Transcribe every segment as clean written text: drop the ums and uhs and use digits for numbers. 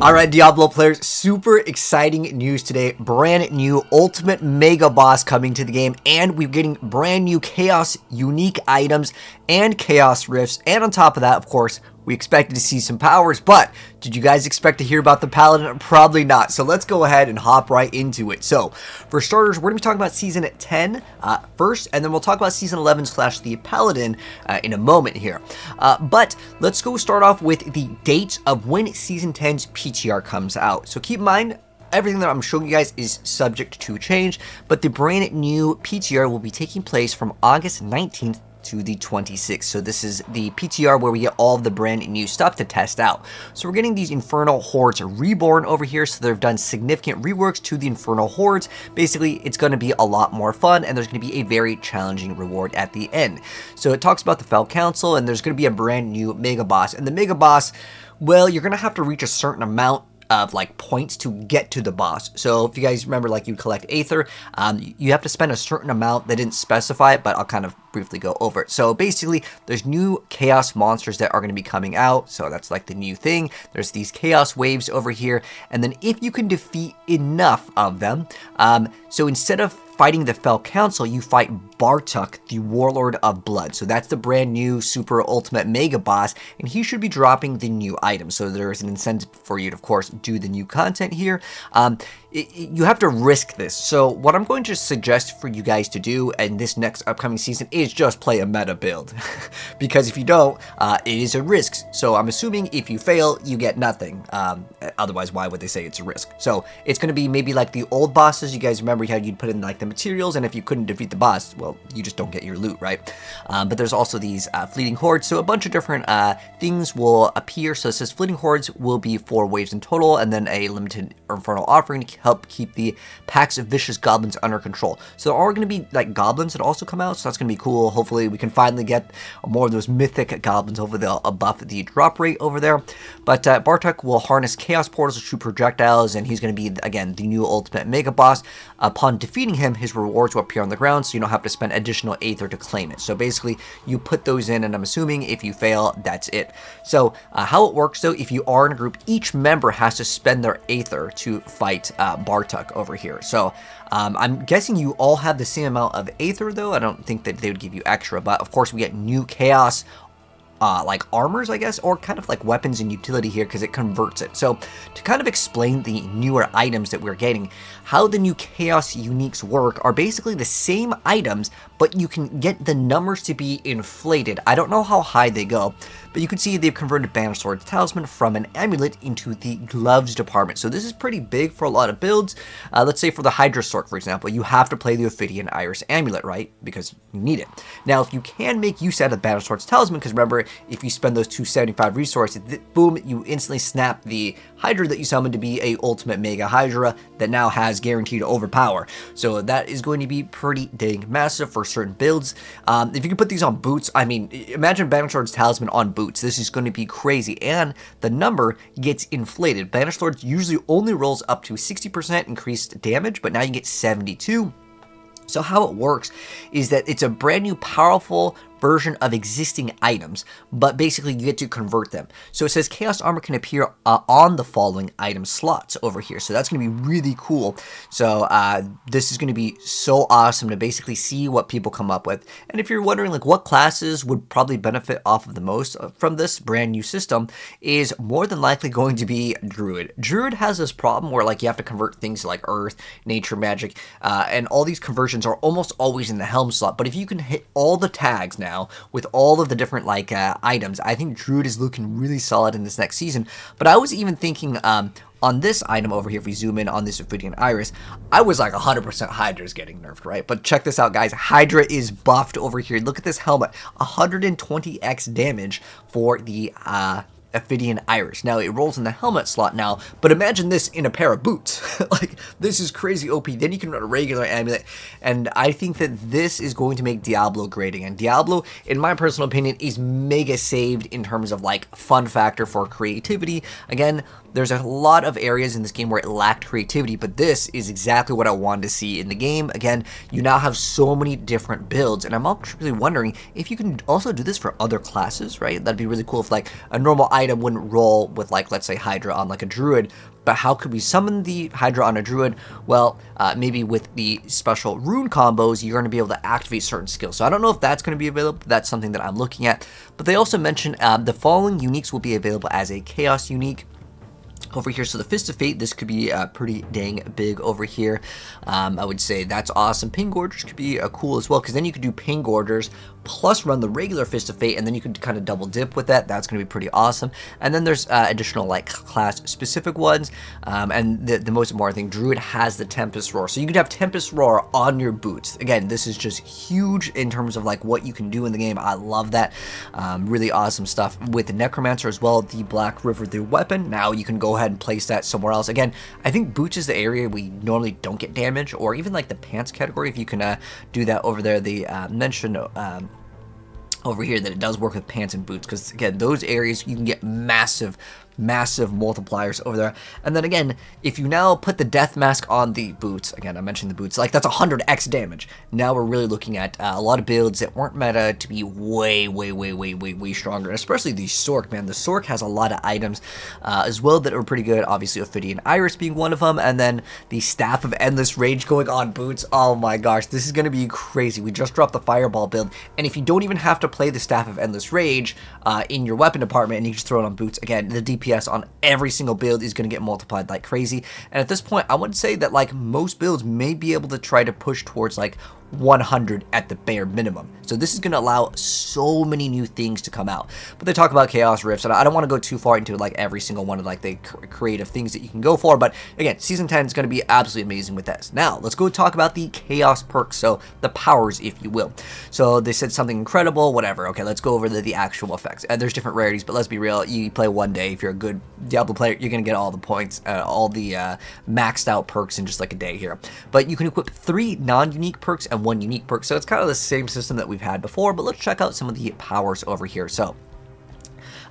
Alright, Diablo players, super exciting news today. Brand new Ultimate Mega Boss coming to the game, and we're getting brand new Chaos unique items and Chaos Rifts, and on top of that, of course, we expected to see some powers, but did you guys expect to hear about the Paladin? Probably not. So let's go ahead and hop right into it. So for starters, we're going to be talking about Season 10 first, and then we'll talk about Season 11 / the Paladin in a moment here. But let's go start off with the date of when Season 10's PTR comes out. So keep in mind, everything that I'm showing you guys is subject to change, but the brand new PTR will be taking place from August 19th to the 26th. So this is the PTR where we get all of the brand new stuff to test out. So we're getting these Infernal Hordes reborn over here. So they've done significant reworks to the Infernal Hordes. Basically, it's going to be a lot more fun, and there's going to be a very challenging reward at the end. So it talks about the Fell Council, and there's going to be a brand new Mega Boss. And the Mega Boss, well, you're going to have to reach a certain amount of like points to get to the boss. So if you guys remember, like, you collect Aether, you have to spend a certain amount. They didn't specify it, but I'll kind of briefly go over it. So basically, there's new chaos monsters that are going to be coming out. So that's like the new thing. There's these chaos waves over here, and then if you can defeat enough of them, so instead of fighting the Fell Council, you fight Bartok, the Warlord of Blood. So that's the brand new super ultimate mega boss, and he should be dropping the new items. So there's an incentive for you to, of course, do the new content here. You have to risk this. So what I'm going to suggest for you guys to do in this next upcoming season is just play a meta build. Because if you don't, it is a risk. So I'm assuming if you fail, you get nothing. Otherwise, why would they say it's a risk? So it's going to be maybe like the old bosses. You guys remember how you'd put in like the materials, and if you couldn't defeat the boss, well, you just don't get your loot, right? But there's also these fleeting hordes. So a bunch of different things will appear. So it says fleeting hordes will be 4 waves in total, and then a limited infernal offering to help keep the packs of vicious goblins under control. So there are going to be like goblins that also come out, so that's going to be cool. Hopefully we can finally get more of those mythic goblins over there, buff the drop rate over there. But Bartok will harness chaos portals to shoot projectiles, and he's going to be, again, the new ultimate mega boss. Upon defeating him, his rewards will appear on the ground, so you don't have to spend additional Aether to claim it. So basically, you put those in, and I'm assuming if you fail, that's it. So how it works, though, if you are in a group, each member has to spend their Aether to fight Bartok over here. So I'm guessing you all have the same amount of Aether, though. I don't think that they would give you extra, but of course we get new chaos like armors, I guess, or kind of like weapons and utility here because it converts it. So to kind of explain the newer items that we're getting, how the new chaos uniques work are basically the same items, but you can get the numbers to be inflated. I don't know how high they go, but you can see they've converted Banished Sword's Talisman from an amulet into the gloves department. So this is pretty big for a lot of builds. Let's say for the Hydra Sorc, for example, you have to play the Ophidian Iris amulet, right? Because you need it. Now, if you can make use out of Banished Sword's Talisman, because remember, if you spend those 275 resources, boom, you instantly snap the Hydra that you summoned to be a ultimate mega Hydra that now has guaranteed to overpower. So that is going to be pretty dang massive for certain builds. If you can put these on boots, I mean, imagine Banished Sword's Talisman on boots. This is going to be crazy, and the number gets inflated. Banished Swords usually only rolls up to 60% increased damage, but now you get 72. So how it works is that it's a brand new powerful version of existing items, but basically you get to convert them. So it says Chaos Armor can appear on the following item slots over here. So that's going to be really cool. So this is going to be so awesome to basically see what people come up with. And if you're wondering like what classes would probably benefit off of the most from this brand new system, is more than likely going to be Druid. Druid has this problem where like you have to convert things like Earth, Nature, Magic, and all these conversions are almost always in the Helm slot. But if you can hit all the tags now with all of the different like items, I think Druid is looking really solid in this next season. But I was even thinking on this item over here, if we zoom in on this Ophidian Iris, I was like 100% Hydra is getting nerfed, right? But check this out, guys. Hydra is buffed over here. Look at this helmet, 120x damage for the Ophidian Iris. Now, it rolls in the helmet slot now, but imagine this in a pair of boots. Like, this is crazy OP. Then you can run a regular amulet, and I think that this is going to make Diablo great again. Diablo, in my personal opinion, is mega saved in terms of, like, fun factor for creativity. Again, there's a lot of areas in this game where it lacked creativity, but this is exactly what I wanted to see in the game. Again, you now have so many different builds, and I'm actually wondering if you can also do this for other classes, right? That'd be really cool if, like, a normal item wouldn't roll with, like, let's say Hydra on like a Druid. But how could we summon the Hydra on a Druid? Well, maybe with the special rune combos, you're going to be able to activate certain skills. So I don't know if that's going to be available. That's something that I'm looking at. But they also mentioned the following uniques will be available as a Chaos unique over here. So the Fist of Fate, this could be pretty dang big over here. I would say that's awesome. Pain Gorgers could be cool as well, because then you could do Pain Gorgers plus run the regular Fist of Fate, and then you could kind of double dip with that. That's going to be pretty awesome. And then there's additional like class specific ones, and the most important thing, Druid has the Tempest Roar, so you could have Tempest Roar on your boots. Again, this is just huge in terms of like what you can do in the game. I love that. Really awesome stuff. With the Necromancer as well, the Black River, the weapon, now you can go ahead and place that somewhere else. Again, I think boots is the area we normally don't get damage, or even like the pants category, if you can do that over there. They mentioned over here that it does work with pants and boots, because again, those areas you can get massive multipliers over there. And then again, if you now put the death mask on the boots, again I mentioned the boots, like that's 100x damage. Now we're really looking at a lot of builds that weren't meta to be way stronger, and especially the Sorc, man. The Sorc has a lot of items as well that are pretty good, obviously Ophidian Iris being one of them, and then the Staff of Endless Rage going on boots. Oh my gosh, this is going to be crazy. We just dropped the Fireball build, and if you don't even have to play the Staff of Endless Rage in your weapon department and you just throw it on boots, again, the DPS on every single build is going to get multiplied like crazy. And at this point, I would say that like most builds may be able to try to push towards like 100 at the bare minimum. So this is going to allow so many new things to come out. But they talk about Chaos Rifts, and I don't want to go too far into like every single one of like the creative things that you can go for. But again, Season 10 is going to be absolutely amazing with this. Now, let's go talk about the Chaos perks, so the powers, if you will. So they said something incredible, whatever. Okay, let's go over the actual effects. There's different rarities, but let's be real. You play one day. If you're a good Diablo player, you're going to get all the points, all the maxed out perks in just like a day here. But you can equip 3 non-unique perks and 1 unique perk, so it's kind of the same system that we've had before. But let's check out some of the powers over here. So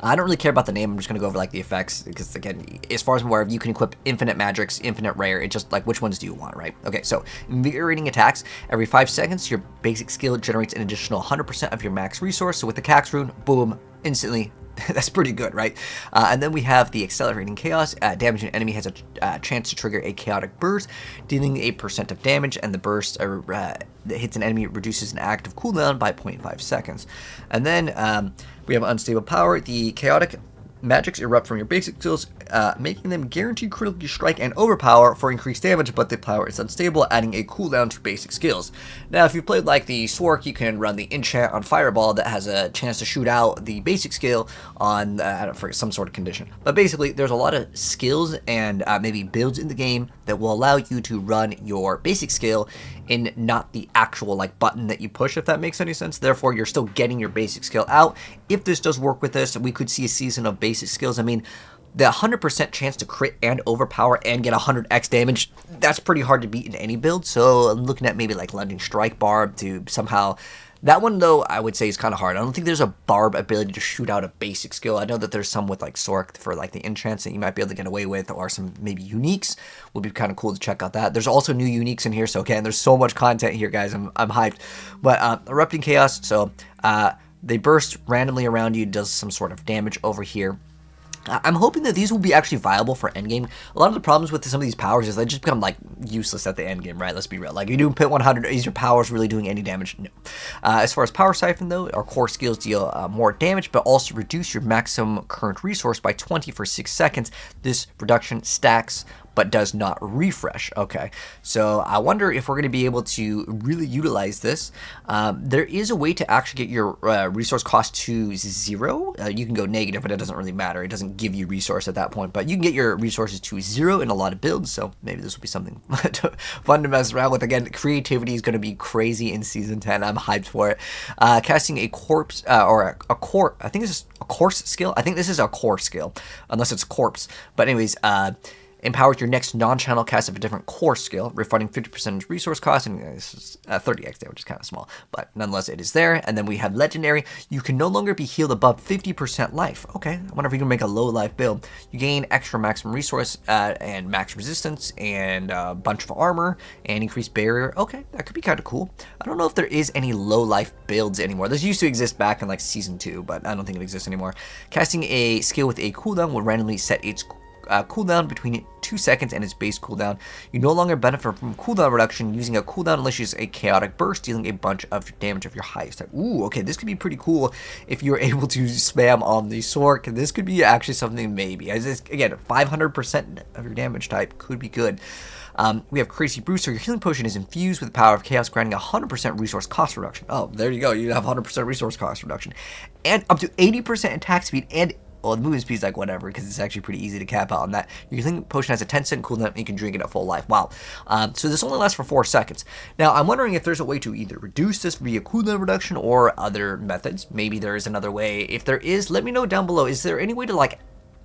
I don't really care about the name. I'm just going to go over like the effects, because again, as far as I'm aware of, you can equip infinite magics, infinite rare. It's just like, which ones do you want, right? Okay, so invigorating attacks. Every 5 seconds, your basic skill generates an additional 100% of your max resource. So with the Cax rune, boom, instantly. That's pretty good, right? And then we have the Accelerating Chaos. Damaging an enemy has a chance to trigger a Chaotic Burst, dealing 8% of damage, and the burst that hits an enemy reduces an active cooldown by 0.5 seconds. And then we have Unstable Power. The Chaotic magics erupt from your basic skills, making them guaranteed critically strike and overpower for increased damage, but the power is unstable, adding a cooldown to basic skills. Now, if you played like the Sorc, you can run the enchant on Fireball that has a chance to shoot out the basic skill on, I don't forget, some sort of condition. But basically, there's a lot of skills and maybe builds in the game that will allow you to run your basic skill in not the actual like button that you push, if that makes any sense. Therefore, you're still getting your basic skill out. If this does work with this, we could see a season of basic skills. I mean, the 100% chance to crit and overpower and get 100x damage, that's pretty hard to beat in any build. So I'm looking at maybe like Lunging Strike Barb to somehow... That one, though, I would say is kind of hard. I don't think there's a Barb ability to shoot out a basic skill. I know that there's some with like Sorc for like the enchants that you might be able to get away with, or some maybe uniques would be kind of cool to check out that. There's also new uniques in here, so again, there's so much content here, guys. I'm hyped. But Erupting Chaos, so they burst randomly around you, does some sort of damage over here. I'm hoping that these will be actually viable for endgame. A lot of the problems with some of these powers is they just become like useless at the endgame, right? Let's be real. Like, you do pit 100, is your powers really doing any damage? No. As far as Power Siphon, though, our core skills deal more damage, but also reduce your maximum current resource by 20 for 6 seconds. This reduction stacks but does not refresh. Okay, so I wonder if we're going to be able to really utilize this. There is a way to actually get your resource cost to 0. You can go negative, but it doesn't really matter. It doesn't give you resource at that point, but you can get your resources to 0 in a lot of builds, so maybe this will be something fun to mess around with. Again, creativity is going to be crazy in Season 10. I'm hyped for it. Casting a corpse, or a core, I think this is a course skill. I think this is a core skill, unless it's corpse. But anyways, empowers your next non-channel cast of a different core skill, refunding 50% resource cost, and this is 30x damage, which is kind of small, but nonetheless it is there. And then we have legendary. You can no longer be healed above 50% life. Okay, I wonder if you can make a low life build. You gain extra maximum resource and max resistance and a bunch of armor and increased barrier. Okay, that could be kind of cool. I don't know if there is any low life builds anymore. This used to exist back in like season 2, but I don't think it exists anymore. Casting a skill with a cooldown will randomly set its cooldown between 2 seconds and its base cooldown. You no longer benefit from cooldown reduction. Using a cooldown unleashes a chaotic burst, dealing a bunch of damage of your highest type. Ooh, okay, this could be pretty cool if you're able to spam on the Sorc. This could be actually something maybe. Again, 500% of your damage type could be good. We have Crazy Booster. Your healing potion is infused with the power of chaos, granting 100% resource cost reduction. Oh, there you go. You have 100% resource cost reduction. And up to 80% attack speed and well, the movement speed is like whatever, because it's actually pretty easy to cap out on that. Your healing potion has a 10-second cooldown, and you can drink it at full life. Wow. So this only lasts for 4 seconds. Now, I'm wondering if there's a way to either reduce this via cooldown reduction or other methods. Maybe there is another way. If there is, let me know down below. Is there any way to like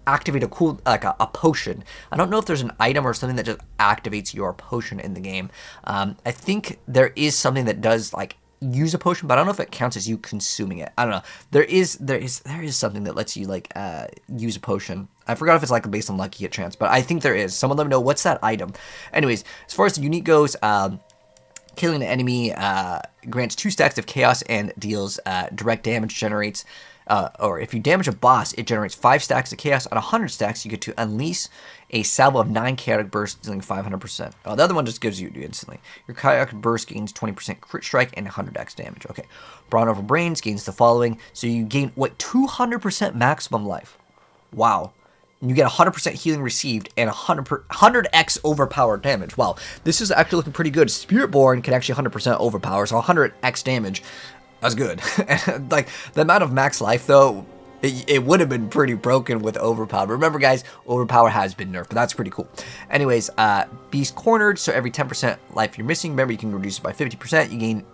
activate a cool a potion? I don't know if there's an item or something that just activates your potion in the game. I think there is something that does like use a potion, but I don't know if it counts as you consuming it. I don't know. There is something that lets you like use a potion. I forgot if it's like based on lucky hit chance, but I think there is. Someone let me know what's that item. Anyways, as far as the unique goes, killing an enemy grants 2 stacks of chaos and deals direct damage, generates or if you damage a boss, it generates 5 stacks of chaos. On 100 stacks, you get to unleash a salvo of 9 chaotic bursts, dealing 500%. Oh, the other one just gives you instantly. Your chaotic burst gains 20% crit strike and 100x damage. Okay. Brawn over brains gains the following. So you gain, what, 200% maximum life. Wow. And you get 100% healing received and 100x overpowered damage. Wow. This is actually looking pretty good. Spiritborn can actually 100% overpower, so 100x damage. That's good. And, like, the amount of max life, though, it would have been pretty broken with Overpower. Remember, guys, Overpower has been nerfed, but that's pretty cool. Anyways, Beast Cornered, so every 10% life you're missing, remember, you can reduce it by 50%. You gain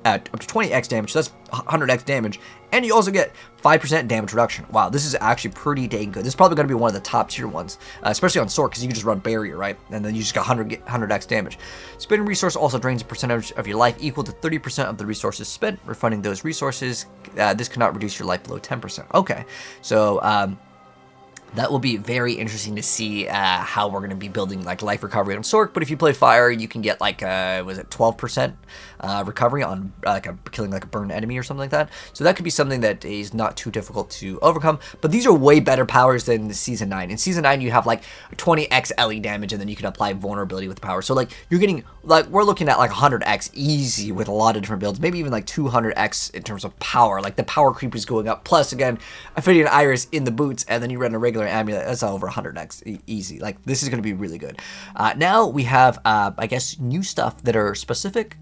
up to 20x damage, so that's 100x damage, and you also get 5% damage reduction. Wow, this is actually pretty dang good. This is probably going to be one of the top tier ones, especially on Sorc, because you can just run Barrier, right? And then you just got 100x damage. Spending resource also drains a percentage of your life equal to 30% of the resources spent. Refunding those resources, this cannot reduce your life below 10%. Okay, so that will be very interesting to see how we're going to be building like life recovery on Sorc. But if you play Fire, you can get like, was it 12% recovery on killing like a burned enemy or something like that. So that could be something that is not too difficult to overcome. But these are way better powers than the Season 9. In Season 9, you have like 20x LE damage, and then you can apply vulnerability with power. So like you're getting, like we're looking at like 100x easy with a lot of different builds. Maybe even like 200x in terms of power. Like the power creep is going up. Plus, again, Ophidian Iris in the boots, and then you run a regular amulet. That's over 100x easy. Like this is going to be really good. Now we have I guess new stuff that are specific.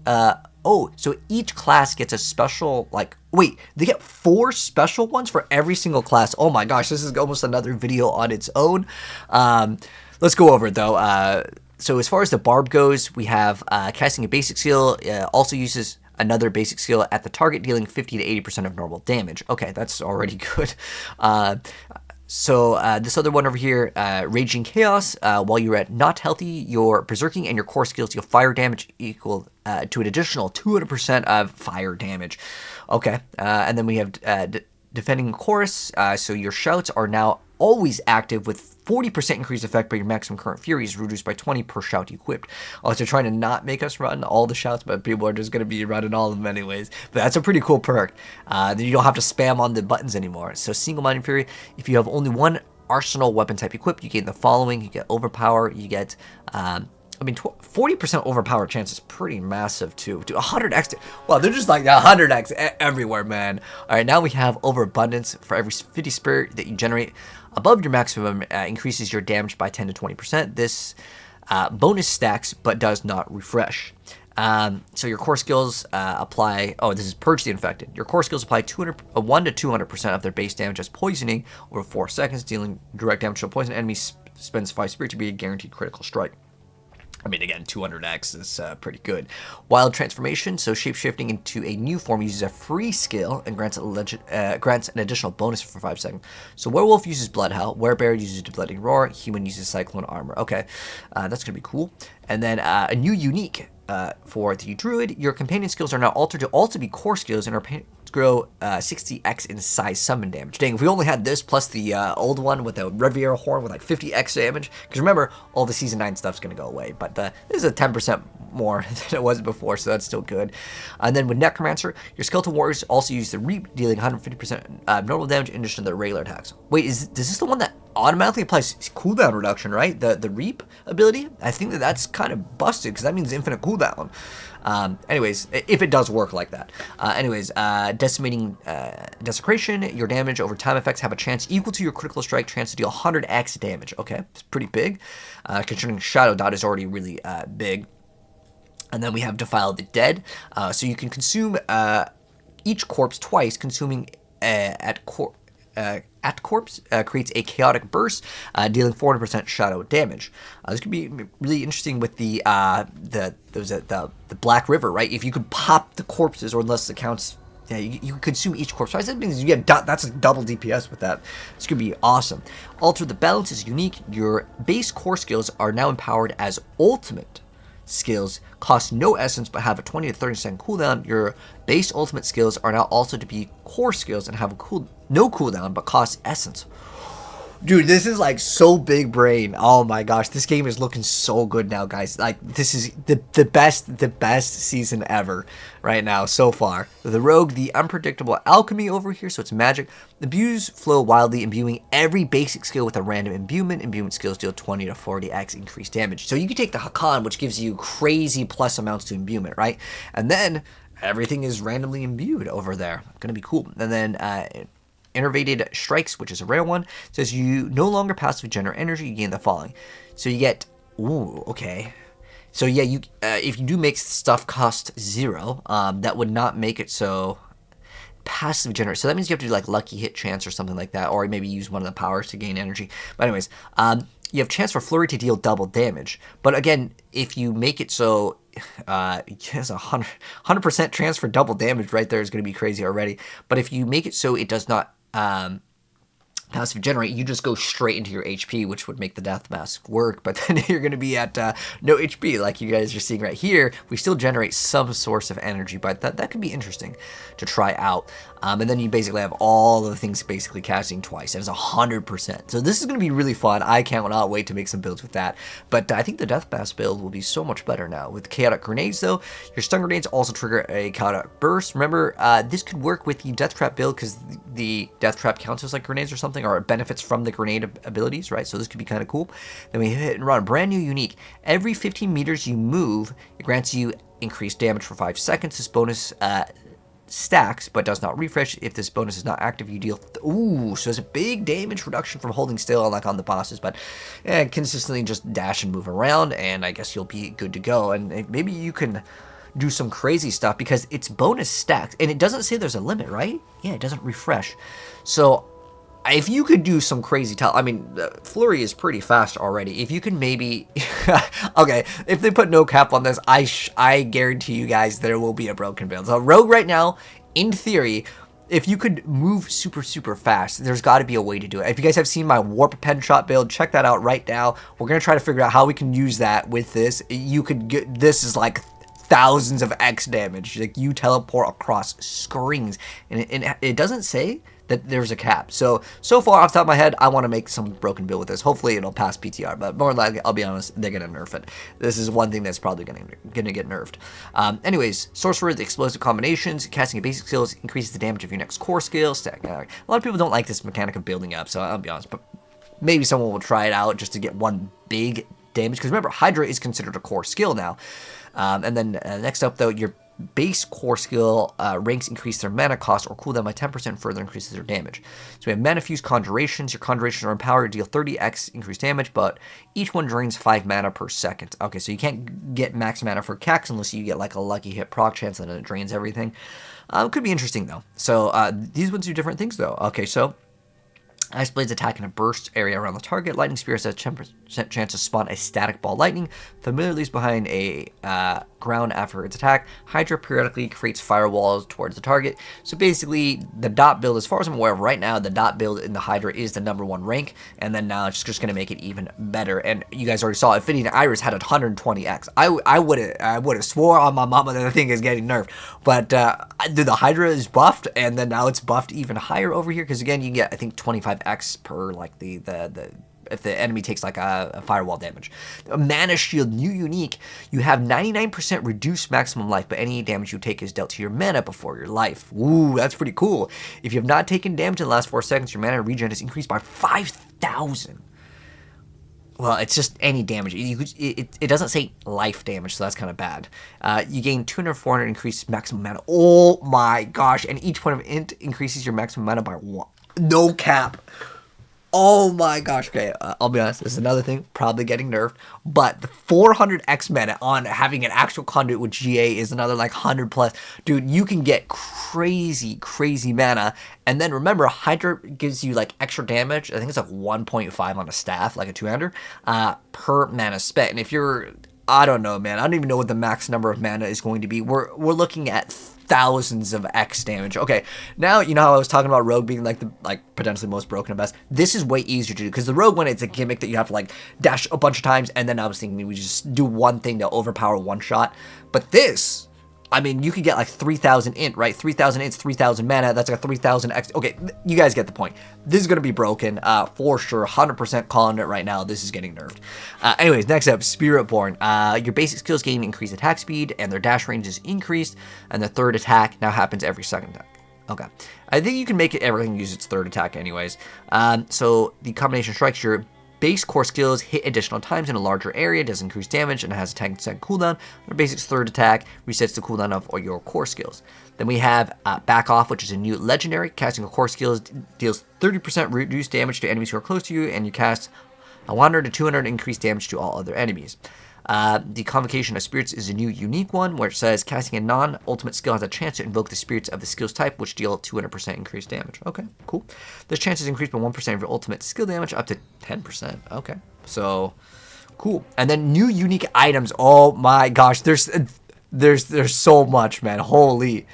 Oh, so each class gets a special, like, wait, they get 4 special ones for every single class. Oh my gosh, this is almost another video on its own. Let's go over it though. So as far as the Barb goes, we have casting a basic skill, also uses another basic skill at the target, dealing 50 to 80% of normal damage. Okay, that's already good. So this other one over here, Raging Chaos, while you're at not healthy, your Berserking and your core skills deal fire damage equal to an additional 200% of fire damage. Okay, and then we have Defending Chorus, so your shouts are now always active with 40% increased effect, but your maximum current fury is reduced by 20 per shout equipped. Also trying to not make us run all the shouts, but people are just going to be running all of them anyways. But that's a pretty cool perk. Then you don't have to spam on the buttons anymore. So Single-Minded Fury, if you have only one arsenal weapon type equipped, you gain the following. You get Overpower, you get... I mean, 40% overpower chance is pretty massive, too. To 100x. Well, they're just like 100x everywhere, man. All right, now we have Overabundance. For every 50 spirit that you generate above your maximum, increases your damage by 10 to 20%. This bonus stacks, but does not refresh. So your core skills apply... Oh, this is Purge the Infected. Your core skills apply 1 to 200% of their base damage as poisoning over 4 seconds, dealing direct damage to a poison enemy. Spends 5 spirit to be a guaranteed critical strike. I mean, again, 200x is pretty good. Wild Transformation, so shapeshifting into a new form uses a free skill and grants an additional bonus for 5 seconds. So Werewolf uses Bloodhowl, Werebear uses Blooding Roar, Human uses Cyclone Armor. Okay, that's going to be cool. And then a new unique for the Druid, your companion skills are now altered to also be core skills and are grow 60x in size summon damage. Dang, if we only had this plus the old one with the Riviera Horn with like 50x damage, because remember, all the Season 9 stuff's going to go away, but this is a 10% more than it was before, so that's still good. And then with Necromancer, your Skeletal Warriors also use the Reap, dealing 150% normal damage in addition to the regular attacks. Wait, is this the one that automatically applies cooldown reduction, right? The Reap ability? I think that's kind of busted, because that means infinite cooldown. Anyways, if it does work like that. Decimating Desecration, your damage over time effects have a chance equal to your critical strike chance to deal 100x damage. Okay, it's pretty big. Considering Shadow Dot is already really big. And then we have Defile the Dead. So you can consume each corpse twice, consuming at corpse creates a chaotic burst, dealing 400% shadow damage. This could be really interesting with the Black River, right? If you could pop the corpses, or unless it counts, yeah, you consume each corpse twice. That means you get that's a double DPS with that. This could be awesome. Alter the Balance is unique. Your base core skills are now empowered as ultimate skills, cost no essence but have a 20 to 30% cooldown. Your base ultimate skills are now also to be core skills and have no cooldown but cost essence. Dude, this is like so big brain. Oh my gosh, this game is looking so good now, guys. Like, this is the best season ever right now so far. The Rogue, the unpredictable alchemy over here, so it's magic. The views flow wildly, imbuing every basic skill with a random imbuement. Imbuement skills deal 20 to 40x increased damage. So you can take the Hakan, which gives you crazy plus amounts to imbuement, right? And then everything is randomly imbued over there. Gonna be cool. And then Innervated Strikes, which is a rare one, says you no longer passively generate energy, you gain the following. So you get, ooh, okay. So yeah, you if you do make stuff cost 0, that would not make it so passively generate. So that means you have to do like lucky hit chance or something like that, or maybe use one of the powers to gain energy. But anyways, you have chance for Flurry to deal double damage. But again, if you make it so yes, 100% chance for double damage right there is going to be crazy already. But if you make it so it does not passive generate, you just go straight into your HP, which would make the death mask work, but then you're going to be at no HP like you guys are seeing right here. We still generate some source of energy, but that could be interesting to try out. And then you basically have all of the things basically casting twice, and it's 100%. So this is going to be really fun. I cannot wait to make some builds with that. But I think the Death Mask build will be so much better now. With Chaotic Grenades, though, your Stun Grenades also trigger a Chaotic Burst. Remember, this could work with the Death Trap build because the Death Trap counts as like grenades or something, or it benefits from the grenade abilities, right? So this could be kind of cool. Then we hit and run a brand new unique. Every 15 meters you move, it grants you increased damage for 5 seconds. This bonus stacks but does not refresh. If this bonus is not active, you deal ooh, so it's a big damage reduction from holding still, like on the bosses, but consistently just dash and move around, and I guess you'll be good to go. And maybe you can do some crazy stuff because it's bonus stacks, and it doesn't say there's a limit, right? Yeah, it doesn't refresh. So if you could do some crazy I mean, Flurry is pretty fast already. If you can maybe okay, if they put no cap on this, I guarantee you guys there will be a broken build. So Rogue right now, in theory, if you could move super fast, there's got to be a way to do it. If you guys have seen my Warp Penshot build, check that out right now. We're gonna try to figure out how we can use that with this. You could get, this is like thousands of X damage. Like, you teleport across screens, and it doesn't say that there's a cap. So far off the top of my head, I want to make some broken build with this. Hopefully it'll pass PTR, but more likely, I'll be honest, they're gonna nerf it. This is one thing that's probably gonna get nerfed. Anyways, Sorcerer, the explosive combinations, casting a basic skills increases the damage of your next core skill. Stack. A lot of people don't like this mechanic of building up, so I'll be honest, but maybe someone will try it out just to get one big damage, because remember, Hydra is considered a core skill now. And then next up, though, your base core skill ranks increase their mana cost or cooldown by 10%, further increases their damage. So we have Mana Fuse Conjurations. Your conjurations are empowered to deal 30x increased damage, but each one drains 5 mana per second. Okay, so you can't get max mana for Cax unless you get like a lucky hit proc chance, and then it drains everything. Could be interesting, though. So these ones do different things, though. Okay, so Ice Blades attack in a burst area around the target. Lightning Spears has a 10% chance to spawn a static ball lightning. Familiar leaves behind a ground after its attack. Hydra periodically creates firewalls towards the target. So basically, the dot build, as far as I'm aware of right now, the dot build in the Hydra is the #1 rank. And then now it's just going to make it even better. And you guys already saw Affinity Iris had 120x. I would have swore on my mama that the thing is getting nerfed. But dude, the Hydra is buffed, and then now it's buffed even higher over here. Because again, you get, I think, 25x per like the if the enemy takes like a firewall damage. A Mana Shield, new unique, you have 99% reduced maximum life, but any damage you take is dealt to your mana before your life. Ooh, that's pretty cool. If you have not taken damage in the last 4 seconds, your mana regen is increased by 5,000. Well, it's just any damage. It doesn't say life damage, so that's kind of bad. You gain 200, 400 increased maximum mana. Oh my gosh, and each point of int increases your maximum mana by 1. No cap. Oh my gosh. Okay, I'll be honest. This is another thing, probably getting nerfed. But the 400x mana on having an actual conduit with GA is another like 100 plus. Dude, you can get crazy, crazy mana. And then remember, Hydra gives you like extra damage. I think it's like 1.5 on a staff, like a two-hander, per mana spent. And if you're, I don't know, man. I don't even know what the max number of mana is going to be. We're looking at thousands of X damage. Okay, now you know how I was talking about Rogue being like the potentially most broken and best. This is way easier to do because the Rogue one, it's a gimmick that you have to like dash a bunch of times, and then I was thinking we just do one thing to overpower one shot. But this, I mean, you could get like 3,000 int, right? 3,000 int, 3,000 mana. That's like 3,000 X. Okay, you guys get the point. This is going to be broken for sure. 100% calling it right now. This is getting nerfed. Anyways, next up, Spiritborn. Your basic skills gain increased attack speed, and their dash range is increased, and the third attack now happens every second attack. Okay. I think you can make it everything use its third attack anyways. So the combination strikes your base core skills hit additional times in a larger area, does increase damage, and has a 10% cooldown. Your basic's third attack resets the cooldown of your core skills. Then we have Back Off, which is a new legendary. Casting a core skills deals 30% reduced damage to enemies who are close to you, and you cast 100 to 200 increased damage to all other enemies. The Convocation of Spirits is a new unique one where it says casting a non-ultimate skill has a chance to invoke the spirits of the skill's type, which deal 200% increased damage. Okay, cool. This chance is increased by 1% of your ultimate skill damage up to 10%. Okay, so cool. And then new unique items. Oh my gosh, there's so much, man. Holy.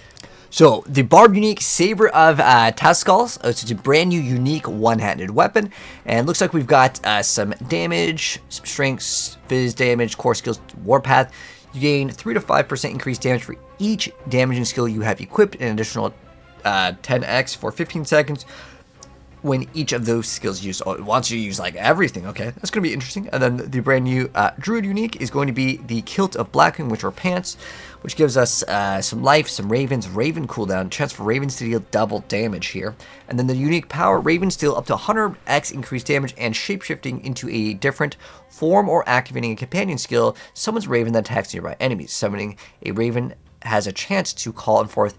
So, the Barb unique, Saber of Tascals. It's a brand new unique one-handed weapon. And looks like we've got some damage, some strengths, fizz damage, core skills, warpath. You gain 3 to 5% increased damage for each damaging skill you have equipped, an additional 10x for 15 seconds when each of those skills used. Oh, it wants you to use like everything. Okay, that's going to be interesting. And then the brand new Druid unique is going to be the Kilt of Blackwing, which are pants, which gives us some life, some ravens, raven cooldown, chance for ravens to deal double damage here. And then the unique power, ravens deal up to 100x increased damage and shapeshifting into a different form or activating a companion skill, summons raven that attacks nearby enemies. Summoning a raven has a chance to call forth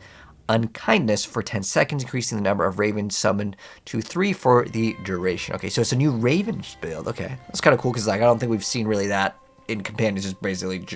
unkindness for 10 seconds, increasing the number of ravens summoned to 3 for the duration. Okay, so it's a new ravens build. Okay, that's kind of cool because like I don't think we've seen really that in companions. Just basically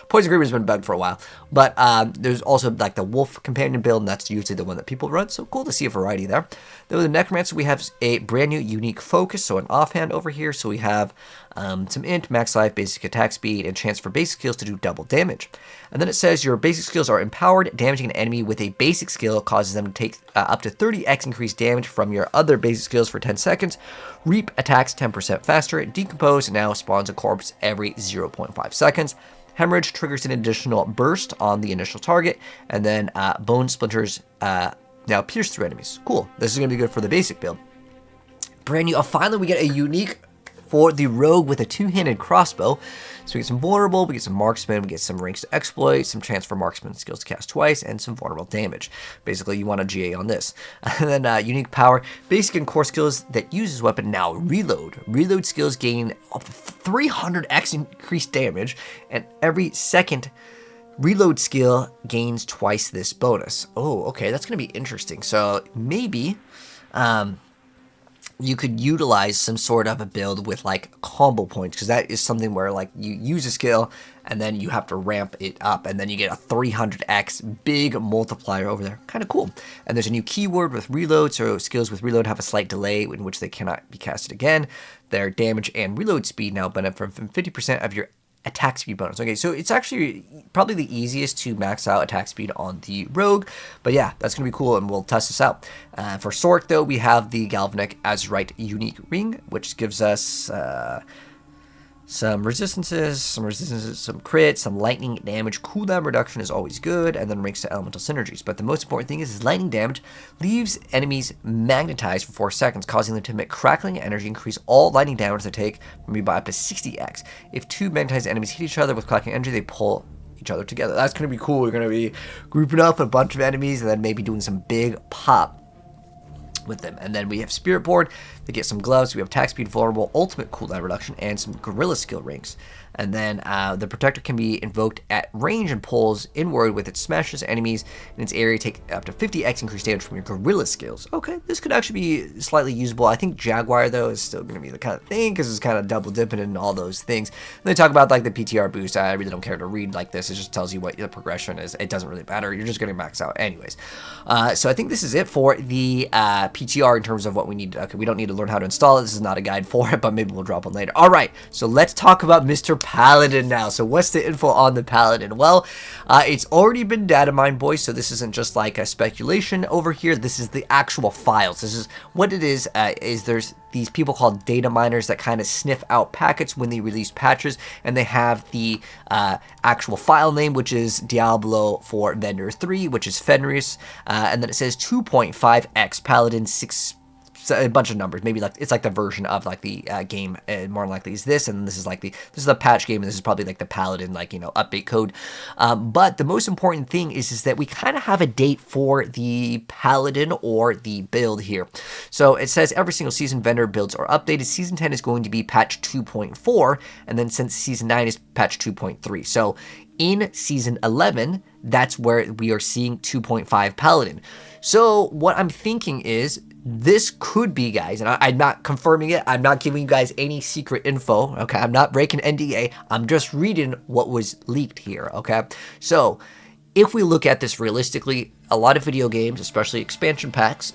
Poison Griever has been bugged for a while, but there's also like the wolf companion build, and that's usually the one that people run. So cool to see a variety there. Then with the Necromancer, we have a brand new unique focus, so an offhand over here. So we have some int, max life, basic attack speed, and chance for basic skills to do double damage. And then it says your basic skills are empowered. Damaging an enemy with a basic skill causes them to take up to 30x increased damage from your other basic skills for 10 seconds. Reap attacks 10% faster. Decompose now spawns a corpse every 0.5 seconds. Hemorrhage triggers an additional burst on the initial target. And then Bone Splinters now pierce through enemies. Cool. This is going to be good for the basic build. Brand new. Oh, finally we get a unique for the Rogue with a two-handed crossbow. So we get some vulnerable, we get some marksman, we get some ranks to exploit, some chance for marksman skills to cast twice, and some vulnerable damage. Basically, you want a GA on this. And then unique power, basic and core skills that use this weapon now reload. Reload skills gain up to 300x increased damage, and every second reload skill gains twice this bonus. Oh, okay, that's going to be interesting. So maybe you could utilize some sort of a build with like combo points, because that is something where like you use a skill and then you have to ramp it up, and then you get a 300x big multiplier over there. Kind of cool. And there's a new keyword with reload, so skills with reload have a slight delay in which they cannot be casted again. Their damage and reload speed now benefit from 50% of your attack speed bonus. Okay, so it's actually probably the easiest to max out attack speed on the Rogue, but yeah, that's going to be cool, and we'll test this out. For Sorc, though, we have the Galvanic Azurite Unique Ring, which gives us some resistances, some crits, some lightning damage. Cooldown reduction is always good, and then ranks to elemental synergies. But the most important thing is lightning damage leaves enemies magnetized for 4 seconds, causing them to emit crackling energy, increase all lightning damage they take from you by up to 60x. If two magnetized enemies hit each other with crackling energy, they pull each other together. That's going to be cool. We're going to be grouping up a bunch of enemies and then maybe doing some big pop with them. And then we have Spiritborn. They get some gloves. We have attack speed, vulnerable, ultimate cooldown reduction, and some gorilla skill rings. And then the protector can be invoked at range and pulls inward with its smashes enemies in its area, take up to 50x increased damage from your gorilla skills. Okay, this could actually be slightly usable. I think Jaguar, though, is still going to be the kind of thing, because it's kind of double dipping in all those things. And they talk about like the PTR boost. I really don't care to read like this. It just tells you what the progression is. It doesn't really matter. You're just going to max out anyways. So I think this is it for the PTR in terms of what we need. Okay, we don't need to learn how to install it. This is not a guide for it, but maybe we'll drop one later. All right, so let's talk about Mr. Paladin now. So what's the info on the Paladin? Well, it's already been data mined, boys, so this isn't just like a speculation over here. This is the actual files. This is what it is there's these people called data miners that kind of sniff out packets when they release patches, and they have the actual file name, which is Diablo for Vendor 3, which is Fenris, and then it says 2.5x Paladin 6, a bunch of numbers. Maybe like it's like the version of like the game, more likely is this, and this is like this is the patch game, and this is probably like the Paladin, like, you know, update code. But the most important thing is that we kind of have a date for the Paladin or the build here. So it says every single season vendor builds are updated. Season 10 is going to be patch 2.4, and then since season 9 is patch 2.3. So in season 11, that's where we are seeing 2.5 Paladin. So what I'm thinking is, this could be, guys, and I'm not confirming it. I'm not giving you guys any secret info, okay? I'm not breaking NDA. I'm just reading what was leaked here, okay? So if we look at this realistically, a lot of video games, especially expansion packs,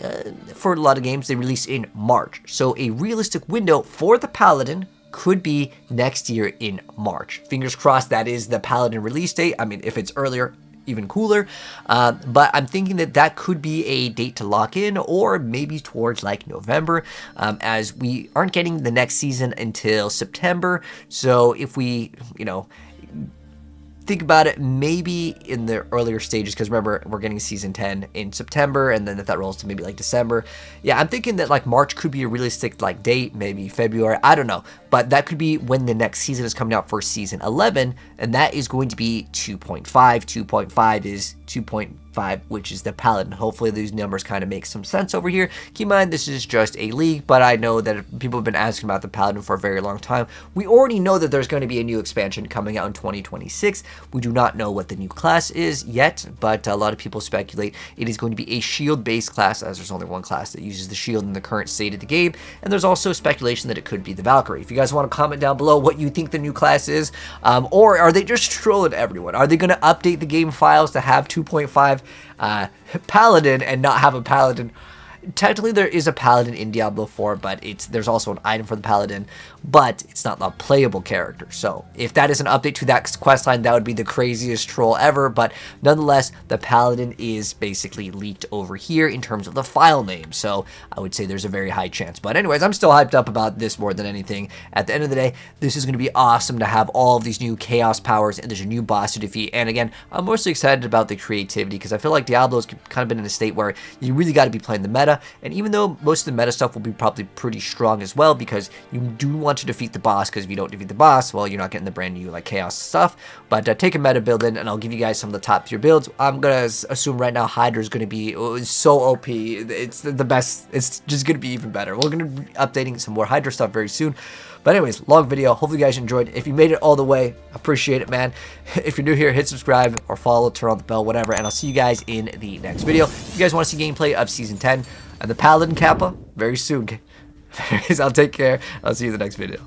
for a lot of games, they release in March. So a realistic window for the Paladin could be next year in March. Fingers crossed that is the Paladin release date. I mean, if it's earlier, even cooler, but I'm thinking that that could be a date to lock in, or maybe towards like November, as we aren't getting the next season until September. So if we, you know, think about it, maybe in the earlier stages, because remember, we're getting season 10 in September, and then if that rolls to maybe like December, yeah, I'm thinking that like March could be a realistic like date, maybe February, I don't know, but that could be when the next season is coming out for season 11, and that is going to be 2.5. 2.5 is 2.5, which is the Paladin. Hopefully these numbers kind of make some sense over here. Keep in mind, this is just a leak, but I know that people have been asking about the Paladin for a very long time. We already know that there's going to be a new expansion coming out in 2026. We do not know what the new class is yet, but a lot of people speculate it is going to be a shield-based class, as there's only one class that uses the shield in the current state of the game, and there's also speculation that it could be the Valkyrie. If you guys want to comment down below what you think the new class is, or are they just trolling everyone? Are they going to update the game files to have 2.5 Paladin and not have a Paladin? Technically, there is a Paladin in Diablo 4, but there's also an item for the Paladin, but it's not a playable character. So if that is an update to that questline, that would be the craziest troll ever. But nonetheless, the Paladin is basically leaked over here in terms of the file name. So I would say there's a very high chance. But anyways, I'm still hyped up about this more than anything. At the end of the day, this is going to be awesome to have all of these new chaos powers, and there's a new boss to defeat. And again, I'm mostly excited about the creativity, because I feel like Diablo's kind of been in a state where you really got to be playing the meta. And even though most of the meta stuff will be probably pretty strong as well, because you do want to defeat the boss, because if you don't defeat the boss, well, you're not getting the brand new like chaos stuff. But take a meta build in, and I'll give you guys some of the top tier builds. I'm gonna assume right now Hydra is gonna be so OP. It's the best. It's just gonna be even better. We're gonna be updating some more Hydra stuff very soon. But anyways, long video. Hopefully you guys enjoyed. If you made it all the way, appreciate it, man. If you're new here, hit subscribe or follow, turn on the bell, whatever, and I'll see you guys in the next video. If you guys want to see gameplay of Season 10 and the Paladin Kappa, very soon. Anyways, I'll take care. I'll see you in the next video.